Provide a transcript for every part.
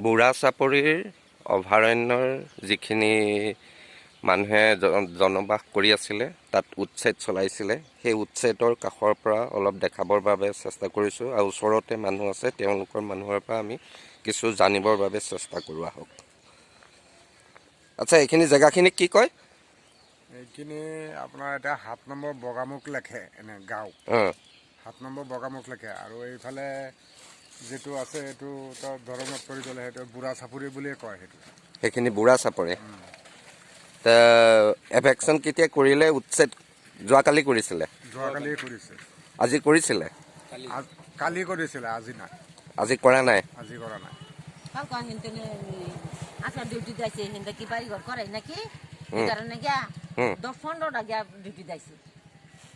বুঢ়া চাপৰিৰ অভয়াৰণ্যৰ যিখিনি মানুহে জনবাস কৰি আছিলে তাত উচ্ছেদ চলাইছিলে সেই উচ্ছেদৰ কাষৰ পৰা অলপ দেখাবৰ বাবে চেষ্টা কৰিছোঁ আৰু ওচৰতে মানুহ আছে তেওঁলোকৰ মানুহৰ পৰা আমি কিছু জানিবৰ বাবে চেষ্টা কৰোঁ আহক। আচ্ছা, এইখিনি জেগাখিনি কি কয়? এইখিনি আপোনাৰ এটা 7 নম্বৰ বগামুখ লেখে এনে গাঁও 7 নম্বৰ বগামুখ লেখে আৰু এইফালে যেটো আছে এইটো তো দৰঙত পৰি গ'লে সেইটো বুঢ়া চাপৰি বুলিয়ে কয়। সেইখিনি বুঢ়া চাপৰি। তা এভেকশ্যন কেতিয়া কৰিলে? উচ্ছেদ যোৱাকালি কৰিছিলে? যোৱাকালি কৰিছে। আজি কৰিছিলে? কালি কৰিছিলে, আজি নাই। আজি কৰা নাই? আজি কৰা নাই। আচ্ছা, ডিউটি দিয়েছে হিন্দা কি বাড়ি ঘর করে নাকি এই কারণে গিয়া 10-15টা গিয়া ডিউটি দিয়েছে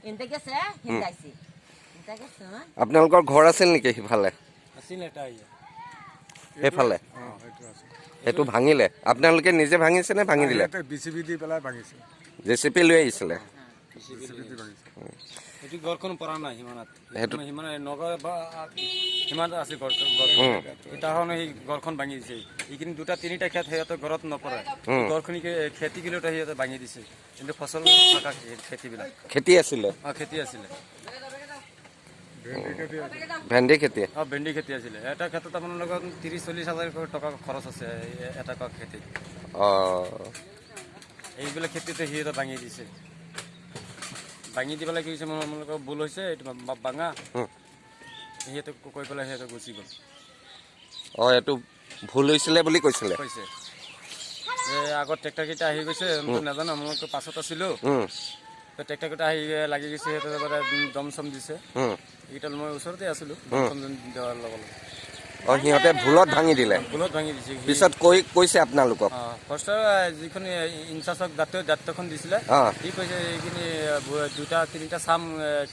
হিন্দা গেছে হিন্দাইছে হিন্দা গেছে। আপোনালোকৰ ঘৰ আছিল নেকি সিফালে? আছিল এটা সেইফালে এইটো আছে। সেইটো ভাঙিলে? আপোনালোকে নিজে ভাঙিছে নে ভাঙি দিলে? বিচিবি দি পেলাই ভাঙিছে। জেচিপি লৈ আহিছিলে? বিচিবি দি ভাঙিছে। এটি ঘৰখন পৰা নাই হিমানত। সেইটো হিমান নগৰ বা হিমানত আছে ঘৰখন। এটা হন এই ঘৰখন ভাঙি দিছে। এইখিনি দুটা তিনিটা খেত সিহঁতৰ ঘৰত নপৰে। ঘৰখনিকে খেতি কিলোটা সিহঁতে ভাঙি দিছে। কিন্তু ফসল থকা খেতিবিলাক। খেতি আছিলে? খেতি আছিলে। ভেন্দি খেতি? ভেন্দি খেতি আছিলে। এটা ক্ষেত্ৰত আপোনালোকৰ 30-40 হাজাৰ টকা খৰচ আছে এটা খেতি। এইবিলাক খেতিতে সিহঁতে ভাঙি দিছে। ভাঙি দি পেলাই কি হৈছে, আপোনালোকৰ ভুল হৈছে এইটো ভাঙা। সিহঁতে কৈ পেলাই সিহঁতে গুচি গ'ল। এইটো ভুল হৈছিলে বুলি কৈছিলে? কৈছে আগত ট্ৰেক্টৰকেইটা আহি গৈছে, নাজানো আপোনালোকৰ পাছত আছিলোঁ। ট্ৰেক্টৰকেইটা আহি লাগি গৈছে, সিহঁতে দম চম দিছে। এইকেইটা মই ওচৰতে আছিলোঁ, দম চম দেৱাৰ লগত। সিহঁতে ভুলত ভাঙি দিলে? ভুলত ভাঙি দিছে। পিছত কৈছে আপোনালোকক? ফাৰ্ষ্টৰ যিখন ইনচাৰ্জক দায়িত্বখন দিছিলে সি কৈছে এইখিনি 2-3টা চাম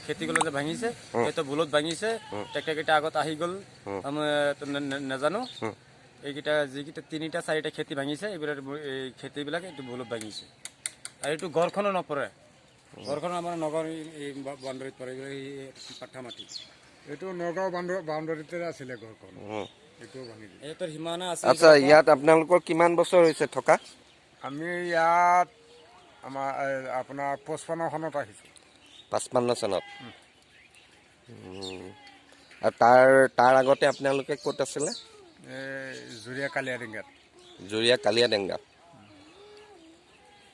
খেতি গ'লে যে ভাঙিছে, সেইটো ভুলত ভাঙিছে। ট্ৰেক্টৰকেইটা আগত আহি গ'ল, নাজানো। এইকেইটা যিকেইটা 3-4টা খেতি ভাঙিছে, এইবিলাক এই খেতিবিলাক এইটো ভুলত ভাঙিছে। আৰু এইটো ঘৰখনো নপৰে। ঘৰখন আমাৰ নগৰ বাউণ্ডাৰীত পৰে, পাঠা মাটি। এইটো নগাঁও বাউণ্ডাৰীতে আছিলে ঘৰখন। এইটোও ভাঙি দিলে। এইটো সীমানা আছে। আচ্ছা, ইয়াত আপোনালোকৰ কিমান বছৰ হৈছে থকা? আমি ইয়াত আমাৰ আপোনাৰ 55 চনত আহিছোঁ। 55 চনত? আৰু তাৰ আগতে আপোনালোকে ক'ত আছিলে? জুৰীয়া কালিয়াডিঙ্গাত। জুৰীয়া কালিয়াডিঙ্গাত।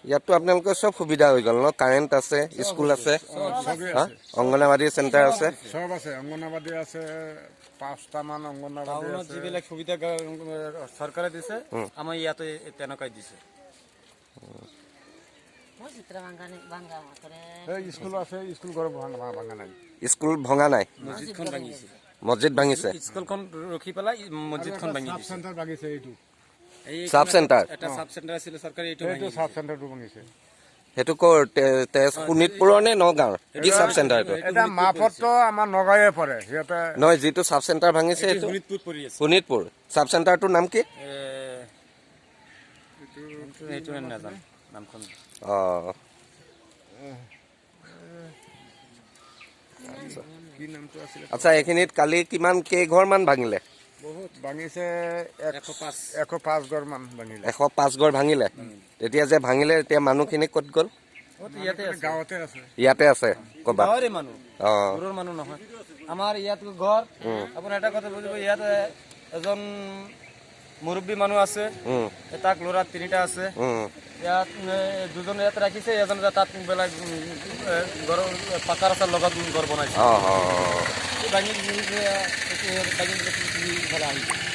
ইয়াততো আপোনালোকৰ চব সুবিধা হৈ গ'ল ন? কাৰেণ্ট আছে, স্কুল আছে, অংগনবাদী চেণ্টাৰ আছে? চব আছে, অংগনবাদী আছে, 5টামান অংগনবাদী আছে। যিবিলাক সুবিধা চৰকাৰে দিছে আমাৰ ইয়াতে তেনেকুৱাই দিছে। স্কুল আছে, স্কুল ঘৰ ভাঙা নাই। স্কুল ভঙা নাই? মছজিদখন ভাঙিছে। মছজিদ ভাঙিছে? স্কুলখন ৰখি পেলাই মছজিদখন ভাঙি দিছে। চেণ্টাৰ ভাঙিছে। এইটো চাব চেণ্টাৰ? এটা চাব চেণ্টাৰ আছিলে চৰকাৰী, এইটো চাব চেণ্টাৰটো ভাঙিছে। সেইটো ক'ৰ? শোণিতপুৰৰ নে নগাঁৱৰ? কি চাব চেণ্টাৰ এইটো? এটা মাফতটো আমাৰ নগাঁৱে পৰে। সিহঁতে নহয়, যিটো চাব চেণ্টাৰ ভাঙিছে এইটো শোণিতপুৰ পৰি আছে। শোণিতপুৰ। চাব চেণ্টাৰটোৰ নাম কি? এইটো নাজানো নামখন। আচ্ছা, এইখিনিত কালি কেইঘৰমান ভাঙিলে? বহুত ভাঙিছে। 105 ঘৰমান ভাঙিলে। 105 ঘৰ ভাঙিলে? তেতিয়া যে ভাঙিলে তেতিয়া মানুহখিনি ক'ত গ'ল? গাঁৱতে আছে। ইয়াতে আছে ক'ৰবাত? গাঁৱৰে মানুহ, দূৰৰ মানুহ নহয়। আমাৰ ইয়াত ঘৰ আপোনাৰ এটা কথা বুজিব, ইয়াত এজন মুৰব্বী মানুহ আছে, তাক ল'ৰা 3টা আছে। ইয়াত 2জন ইয়াত ৰাখিছে, এজন তাত বেলেগ ঘৰ পাকা ৰাস্তাৰ লগত ঘৰ বনাইছে।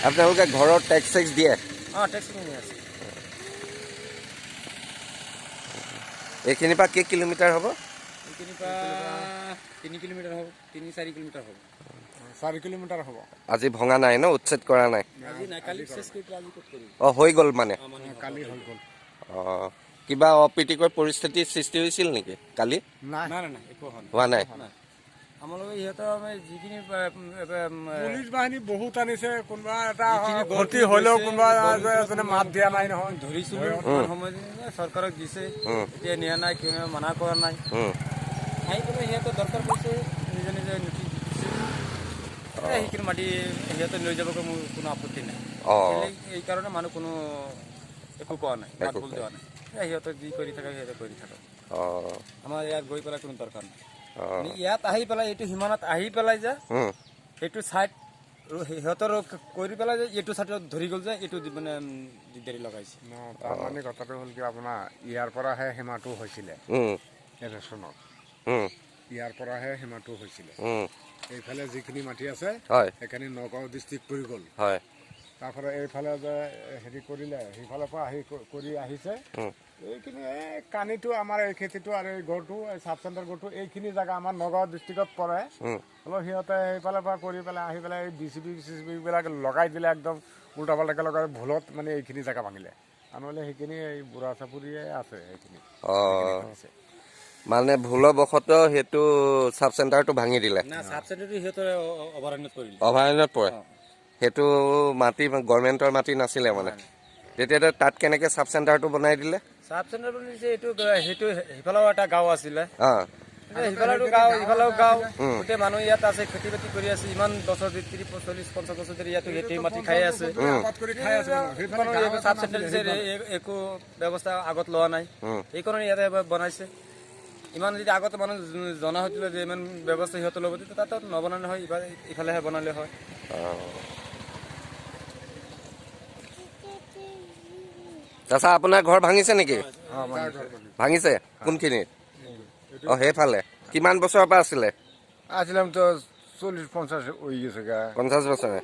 আপোনালোকে ঘৰৰ টেক্স চেক্স দিয়ে? টেক্স আছে। এইখিনিৰ পৰা কেই কিলোমিটাৰ হ'ব? এইখিনিৰ পৰা 3 কিলোমিটাৰ হ'ব, 3-4 কিলোমিটাৰ হ'ব। 4 কিলোমিটাৰ হ'ব। আজি ভঙা নাই ন? উচ্ছেদ কৰা নাই? আজি নাই, কালি চেছ কৰি আজি ক'ত কৰিম? হৈ গ'ল মানে? কালি হৈ গ'ল। কিবা অপ্ৰীতিকৰ পৰিস্থিতিৰ সৃষ্টি হৈছিল নেকি কালি? নাই নাই নাই, একো হোৱা নাই। আমালোকে ইহঁতৰ যিখিনি পুলিচ বাহিনী বহুত আনিছে, কোনোবা এটা ক্ষতি হ'লেও কোনোবা মাত দিয়া নাই নহয়। ধৰিছিলোঁ সময় চৰকাৰক দিছে, এতিয়া নিয়া নাই, কিয় মানা কৰা নাই। আহি পেলাই সিহঁতৰ দৰকাৰ পৰিছে, নিজে নিজে নুঠি সেইখিনি মাটি সিহঁতে লৈ যাবগৈ, মোৰ কোনো আপত্তি নাই। অঁ এই কাৰণে মানুহ কোনো একো কোৱা নাই মাত বোল দিয়া নাই সিহঁতে যি কৰি থাকে সিহঁতে কৰি থাকে অঁ আমাৰ ইয়াত গৈ পেলাই কোনো দৰকাৰ নাই অঁ ইয়াত আহি পেলাই এইটো সীমানাত আহি পেলাই যে সেইটো ছাইড সিহঁতৰ কৰি পেলাই যে এইটো ছাইডত ধৰি গ'ল যে এইটো মানে দিগদাৰি লগাইছে তাৰমানে কথাটো হ'ল কি আপোনাৰ ইয়াৰ পৰাহে সীমাটো হৈছিলে ৰেচনত ইয়াৰ পৰাহে সীমাটো হৈছিলে এইফালে যিখিনি মাটি আছে হয় সেইখিনি নগাঁও ডিষ্ট্ৰিক্ট পৰি গ'ল হয় তাৰপৰা এইফালে যে হেৰি কৰিলে সেইফালৰ পৰা কৰি আহিছে এইখিনি কানিটো আমাৰ এই খেতিটো আৰু এই গড়টো এই চাব চেণ্টাৰ গড়টো এইখিনি জেগা আমাৰ নগাঁও ডিষ্ট্ৰিক্টত পৰে অলপ সিহঁতে সেইফালৰ পৰা কৰি পেলাই আহি পেলাই এই DCP বিলাক লগাই দিলে একদম উল্টা পাল্টাকৈ লগাই ভুলত মানে এইখিনি জেগা ভাঙিলে নহ'লে সেইখিনি এই বুঢ়া চাপৰিয়ে আছে সেইখিনি অঁ মানে ভুলবশতঃ সেইটো চাব চেণ্টাৰটো ভাঙি দিলে না চাব চেণ্টাৰটো সিহঁতৰ অভয়াৰণ্যত কৰিলে অভয়াৰণ্যত পৰে সেইটো মাটি গভৰ্ণমেণ্টৰ মাটি নাছিলে মানে তেতিয়া তাত কেনেকৈ চাব চেণ্টাৰটো বনাই দিলে চাব চেণ্টাৰ বুলি এইটো সেইটো সিফালেও এটা গাঁও আছিলে অঁ সিফালেও গাঁও ইফালেও গাঁও গোটেই মানুহ ইয়াত আছে খেতি বাতি কৰি আছে ইমান বছৰ 30-40-50 বছৰ ধৰি ইয়াতো খেতি মাটি খাই আছে চাব চেণ্টাৰ দিছে একো ব্যৱস্থা আগত লোৱা নাই সেইকাৰণে ইয়াতে বনাইছে ইমান যদি আগতে মানুহ জনা হৈছিলে যে ইমান ব্যৱস্থা সিহঁতে ল'ব তেতিয়া তাতো নবনালে হয় ইফালেহে বনালে হয় চাচা আপোনাৰ ঘৰ ভাঙিছে নেকি ভাঙিছে কোনখিনিত অঁ সেইফালে কিমান বছৰৰ পৰা আছিলে আসলাম তো 40-50 হয়ে গেছে গা 50 বছৰে